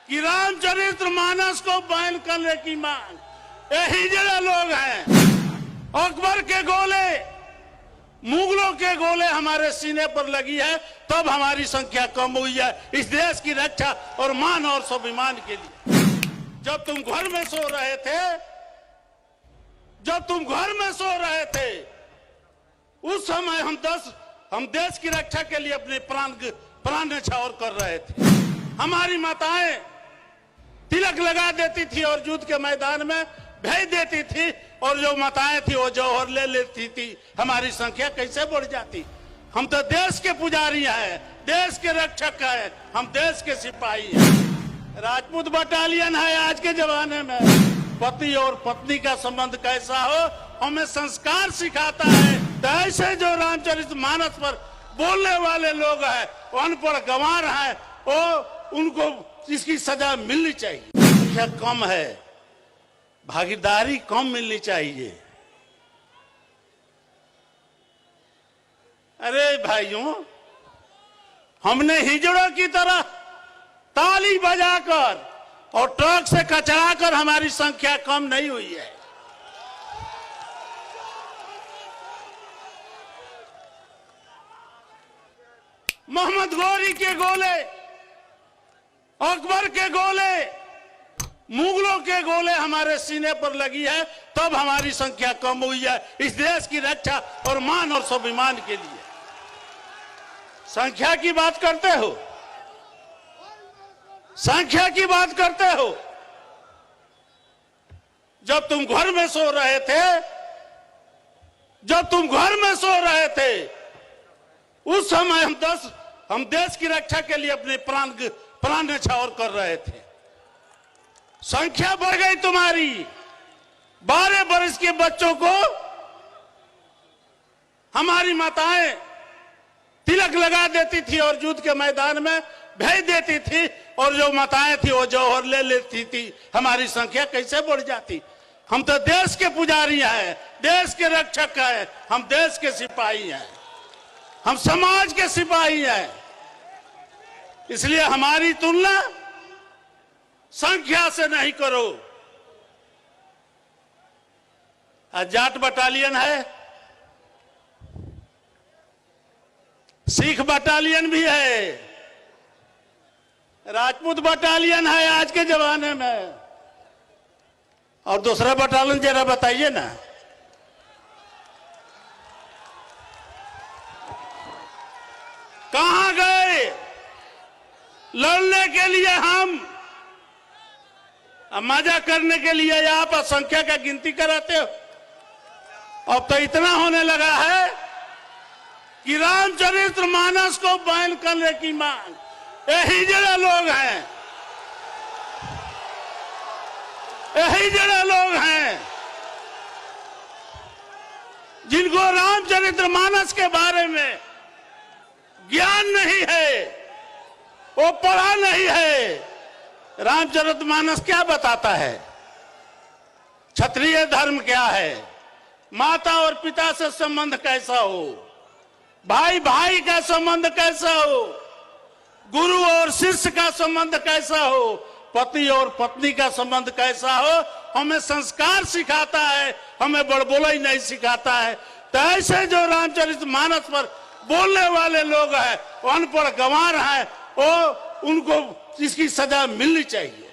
कि रामचरितमानस को बैन करने की मांग यही जरा लोग हैं। अकबर के गोले, मुगलों के गोले हमारे सीने पर लगी है, तब हमारी संख्या कम हुई है इस देश की रक्षा और मान और स्वाभिमान के लिए। जब तुम घर में सो रहे थे, जब तुम घर में सो रहे थे, उस समय हम देश की रक्षा के लिए अपने प्राण न्यौछावर कर रहे थे। हमारी माताएं तिलक लगा देती थी और युद्ध के मैदान में भेज देती थी, और जो माताएं थी वो जौहर ले लेती थी। हमारी संख्या कैसे बढ़ जाती। हम तो देश के पुजारी हैं, देश के रक्षक हैं, हम देश के सिपाही हैं। राजपूत बटालियन है आज के जमाने में। पति और पत्नी का संबंध कैसा हो हमें संस्कार सिखाता है। तो ऐसे जो रामचरितमानस पर बोलने वाले लोग हैं, अनपढ़ गंवार हैं, वो उनको इसकी सजा मिलनी चाहिए। संख्या कम है, भागीदारी कम मिलनी चाहिए। अरे भाइयों, हमने हिजड़ों की तरह ताली बजाकर और ट्रक से कचराकर हमारी संख्या कम नहीं हुई है। मोहम्मद गौरी के गोले, अकबर के गोले, मुगलों के गोले हमारे सीने पर लगी है, तब हमारी संख्या कम हुई है इस देश की रक्षा और मान और स्वाभिमान के लिए। संख्या की बात करते हो, संख्या की बात करते हो। जब तुम घर में सो रहे थे, जब तुम घर में सो रहे थे, उस समय हम देश की रक्षा के लिए अपने प्राण न्यौछावर कर रहे थे। संख्या बढ़ गई तुम्हारी। 12 वर्ष के बच्चों को हमारी माताएं तिलक लगा देती थी और युद्ध के मैदान में भेज देती थी, और जो माताएं थी वो जौहर ले लेती थी। हमारी संख्या कैसे बढ़ जाती। हम तो देश के पुजारी हैं, देश के रक्षक हैं, हम देश के सिपाही हैं, हम समाज के सिपाही हैं। इसलिए हमारी तुलना संख्या से नहीं करो। जाट बटालियन है, सिख बटालियन भी है, राजपूत बटालियन है आज के जमाने में, और दूसरा बटालियन जरा बताइए ना। कहां गए लड़ने के लिए हम? मजा करने के लिए आप संख्या का गिनती कराते हो। अब तो इतना होने लगा है कि रामचरितमानस को बैन करने की मांग यही जरा लोग हैं, यही जरा लोग हैं जिनको रामचरितमानस के बारे में ज्ञान नहीं है, वो पढ़ा नहीं है। रामचरितमानस क्या बताता है? क्षत्रिय धर्म क्या है, माता और पिता से संबंध कैसा हो, भाई भाई का संबंध कैसा हो, गुरु और शिष्य का संबंध कैसा हो, पति और पत्नी का संबंध कैसा हो, हमें संस्कार सिखाता है, हमें बड़बोलाई नहीं सिखाता है। तो ऐसे जो रामचरितमानस पर बोलने वाले लोग हैं, अनपढ़ गंवार हैं, वो उनको इसकी सजा मिलनी चाहिए।